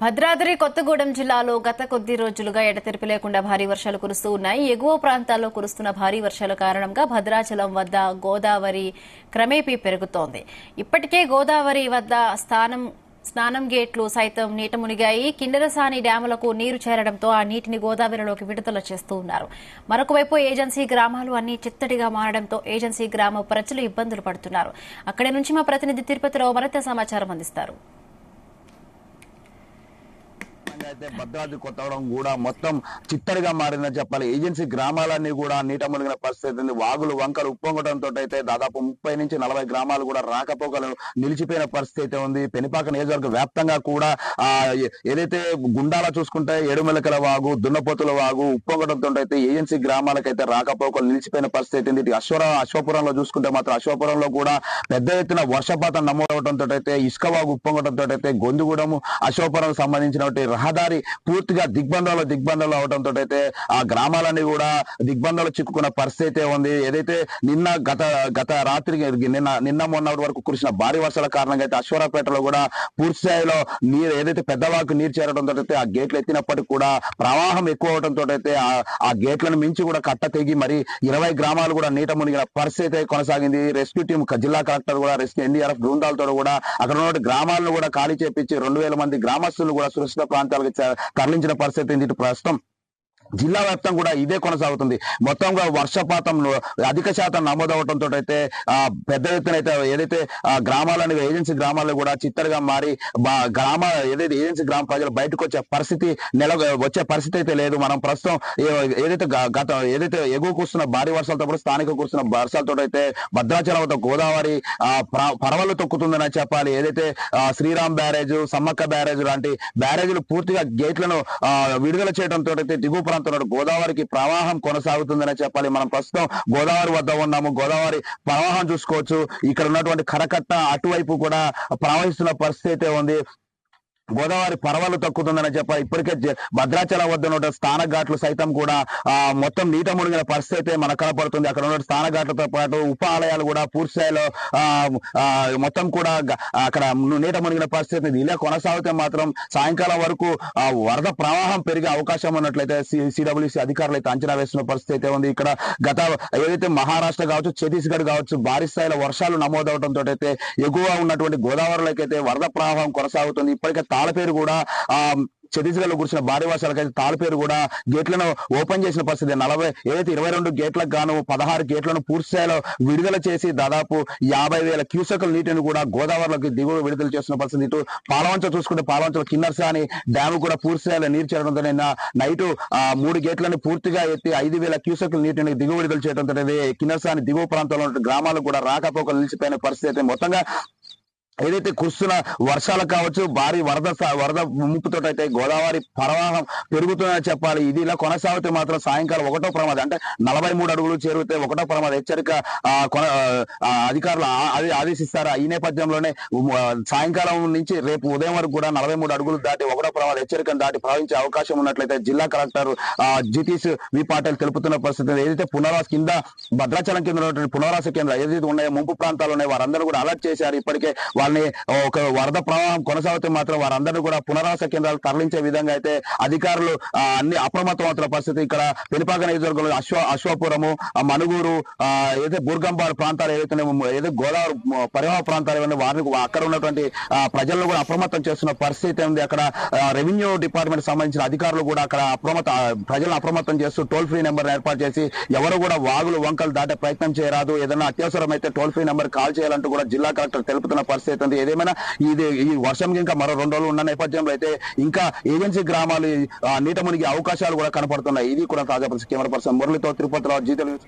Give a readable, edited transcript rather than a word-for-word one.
భద్రాద్రి కొత్తగూడెం జిల్లాలో గత కొద్ది రోజులుగా ఎడతెరిపి లేకుండా భారీ వర్షాలు కురుస్తూ ఉన్నాయి. ఎగువ ప్రాంతాల్లో కురుస్తున్న భారీ వర్షాల కారణంగా భద్రాచలం వద్ద గోదావరి క్రమేపీ పెరుగుతోంది. ఇప్పటికే గోదావరి వద్ద స్నానం గేట్లు సైతం నీట మునిగాయి. కిన్నెరసాని డ్యాములకు నీరు చేరడంతో ఆ నీటిని గోదావరిలోకి విడుదల చేస్తూ ఉన్నారు. మరొకవైపు ఏజెన్సీ గ్రామాలు అన్ని చిత్తడిగా మారడంతో ఏజెన్సీ గ్రామ ప్రజలు ఇబ్బందులు పడుతున్నారు. అక్కడి నుంచి మా ప్రతినిధి తిరుపతిరావు మరింత సమాచారం అందిస్తారు. అయితే భద్రాద్రి కొత్తగూడెం కూడా మొత్తం చిత్తడిగా మారిందని చెప్పాలి. ఏజెన్సీ గ్రామాలన్నీ కూడా నీట మునిగిన పరిస్థితి ఉంది. వాగులు వంకలు ఉప్పొంగడంతో అయితే దాదాపు 30 నుంచి 40 గ్రామాలు కూడా రాకపోకలు నిలిచిపోయిన పరిస్థితి అయితే ఉంది. పెనుపాక నియోజకవర్గ వ్యాప్తంగా కూడా ఏదైతే గుండాల చూసుకుంటే ఏడుమెలకల వాగు, దున్నపోతుల వాగు ఉప్పొంగడంతో అయితే ఏజెన్సీ గ్రామాలకైతే రాకపోకలు నిలిచిపోయిన పరిస్థితి ఉంది. అశ్వపురంలో చూసుకుంటే మాత్రం అశ్వపురంలో కూడా పెద్ద ఎత్తున వర్షపాతం నమోదవడంతో అయితే ఇసుక వాగు ఉప్పొంగడంతో అయితే గొందుగూడెం అశ్వపురం సంబంధించినటువంటి రహదారి పూర్తిగా దిగ్బంధాలు అవడంతో అయితే ఆ గ్రామాలన్నీ కూడా దిగ్బంధాలు చిక్కుకున్న పరిస్థితి ఉంది. ఏదైతే గత రాత్రి నిన్న మొన్న వరకు కురిసిన భారీ వర్షాల కారణంగా అయితే అశ్వరాపేటలో కూడా పూర్తి స్థాయిలో నీరు ఏదైతే పెద్దవాకు నీరు చేరడంతో అయితే ఆ గేట్లు ఎత్తినప్పటికీ కూడా ప్రవాహం ఎక్కువ అవడంతో అయితే ఆ గేట్లను మించి కూడా కట్ట తెగి మరి 20 గ్రామాలు కూడా నీట మునిగిన పరిస్థితి కొనసాగింది. రెస్క్యూ టీం జిల్లా కలెక్టర్ కూడా రెస్క్యూ ఎన్డీఆర్ఎఫ్ బృందాలతో కూడా అక్కడ ఉన్న గ్రామాలను కూడా ఖాళీ చేపించి 2000 మంది గ్రామస్తులు కూడా సురక్షిత ప్రాంతాలకు తరలించిన పరిస్థితి ఇటు ప్రస్తుతం జిల్లా వ్యాప్తంగా కూడా ఇదే కొనసాగుతుంది. మొత్తంగా వర్షపాతంలో అధిక శాతం నమోదవడంతో అయితే పెద్ద ఎత్తున అయితే ఏదైతే గ్రామాలను ఏజెన్సీ గ్రామాలు కూడా చిత్తడిగా మారి ఏదైతే ఏజెన్సీ గ్రామ ప్రజలు బయటకు వచ్చే పరిస్థితి అయితే లేదు. మనం ప్రస్తుతం ఏదైతే ఎగువ కూస్తున్న భారీ వర్షాలతో కూడా స్థానిక కూస్తున్న వర్షాలతో అయితే భద్రాచలం వద్ద గోదావరి పరవలు తొక్కుతుందని చెప్పాలి. ఏదైతే శ్రీరామ్ బ్యారేజ్, సమ్మక్క బ్యారేజ్ లాంటి బ్యారేజీలు పూర్తిగా గేట్లను విడుదల చేయడంతో అయితే దిగువ గోదావరికి ప్రవాహం కొనసాగుతుందనే చెప్పాలి. మనం ప్రస్తుతం గోదావరి వద్ద ఉన్నాము. గోదావరి ప్రవాహం చూసుకోవచ్చు. ఇక్కడ ఉన్నటువంటి కరకట్ట అటువైపు కూడా ప్రవహిస్తున్న పరిస్థితి ఉంది. గోదావరి పరవలు తక్కుతుందని చెప్పాలి. ఇప్పటికే భద్రాచలం వద్ద ఉన్న స్థాన ఘాట్లు సైతం కూడా మొత్తం నీట మునిగిన పరిస్థితి మనకు కనపడుతుంది. అక్కడ ఉన్న స్థాన ఘాట్లతో పాటు ఉప ఆలయాలు కూడా పూర్తి స్థాయిలో మొత్తం కూడా అక్కడ నీట మునిగిన పరిస్థితి. ఇలా కొనసాగితే మాత్రం సాయంకాలం వరకు వరద ప్రవాహం పెరిగే అవకాశం ఉన్నట్లయితే సిడబ్ల్యూసీ అధికారులు అయితే అంచనా వేస్తున్న పరిస్థితి అయితే ఉంది. ఇక్కడ ఏదైతే మహారాష్ట్ర కావచ్చు, ఛత్తీస్గఢ్ కావచ్చు భారీ స్థాయిలో వర్షాలు నమోదవడంతో అయితే ఎగువ ఉన్నటువంటి గోదావరిలోకి అయితే వరద ప్రవాహం కొనసాగుతుంది. ఇప్పటికే తాళపేరు కూడా ఛత్తీస్గఢ్ లో కురిసిన భారీ వర్షాలకైతే తాళపేరు కూడా గేట్లను ఓపెన్ చేసిన పరిస్థితి. 22 గేట్లకు గాను 16 గేట్లను పూర్తి స్థాయిలో విడుదల చేసి దాదాపు 50,000 క్యూసెక్ల నీటిని కూడా గోదావరిలోకి దిగువ విడుదల చేస్తున్న పరిస్థితి. ఇటు పాలవంచ చూసుకుంటే పాలవంచలో కిన్నెరసాని డ్యాము కూడా పూర్తి స్థాయిలో నీరు చేరడంతో నిన్న నైట్ 3 గేట్లను పూర్తిగా ఎత్తి 5,000 క్యూసెక్ల నీటిని దిగువ విడుదల చేయడంతో కిన్నెరసాని దిగువ ప్రాంతంలో ఉన్న గ్రామాలు కూడా రాకపోకలు నిలిచిపోయిన పరిస్థితి. మొత్తంగా ఏదైతే కురుస్తున్న వర్షాలు కావచ్చు, భారీ వరద ముంపుతో అయితే గోదావరి ప్రవాహం పెరుగుతుందని చెప్పాలి. ఇది ఇలా కొనసాగితే మాత్రం సాయంకాలం 1వ ప్రమాదం అంటే 43 అడుగులు చేరితే 1వ ప్రమాద హెచ్చరిక అధికారులు ఆదేశిస్తారు. ఈ నేపథ్యంలోనే సాయంకాలం నుంచి రేపు ఉదయం వరకు కూడా 43 అడుగులు దాటి 1వ ప్రమాద హెచ్చరికను దాటి ప్రవహించే అవకాశం ఉన్నట్లయితే జిల్లా కలెక్టర్ జితీష్ వి పాటిల్ తెలుపుతున్న పరిస్థితి. ఏదైతే భద్రాచలం కింద ఉన్నటువంటి పునరావాస కేంద్రాలు ఏదైతే ఉన్నాయో ముంపు ప్రాంతాలు ఉన్నాయో వారందరూ కూడా అలర్ట్ చేశారు. ఇప్పటికే వాళ్ళని ఒక వరద ప్రవాహం కొనసాగితే మాత్రం వారందరూ కూడా పునరావాస కేంద్రాలు తరలించే విధంగా అయితే అధికారులు అన్ని అప్రమత్తం అవుతున్న పరిస్థితి. ఇక్కడ పెనుపాక నియోజకవర్గంలో అశ్వాపురము, మనుగూరు, ఏదైతే బూర్గంపాడు ప్రాంతాలు ఏదైతే గోదావరి పరివాహ ప్రాంతాలు వారిని అక్కడ ఉన్నటువంటి ప్రజలను కూడా అప్రమత్తం చేస్తున్న పరిస్థితి ఉంది. అక్కడ రెవెన్యూ డిపార్ట్మెంట్ సంబంధించిన అధికారులు కూడా అక్కడ ప్రజలను అప్రమత్తం చేస్తూ టోల్ ఫ్రీ నెంబర్ ఏర్పాటు చేసి ఎవరు కూడా వాగులు వంకలు దాటే ప్రయత్నం చేయరాదు, ఏదైనా అత్యవసరం అయితే టోల్ ఫ్రీ నెంబర్ కాల్ చేయాలంటూ కూడా జిల్లా కలెక్టర్ తెలుపుతున్న పరిస్థితి. ఏదేమైనా ఈ వర్షం ఇంకా మరో 2 రోజులు ఉన్న నేపథ్యంలో అయితే ఇంకా ఏజెన్సీ గ్రామాలు నీట మునిగే అవకాశాలు కూడా కనపడుతున్నాయి. ఇది కూడా తాజా కెమెరా పర్సన్ మురళితో తిరుపతిరావు, జీ తెలుగు.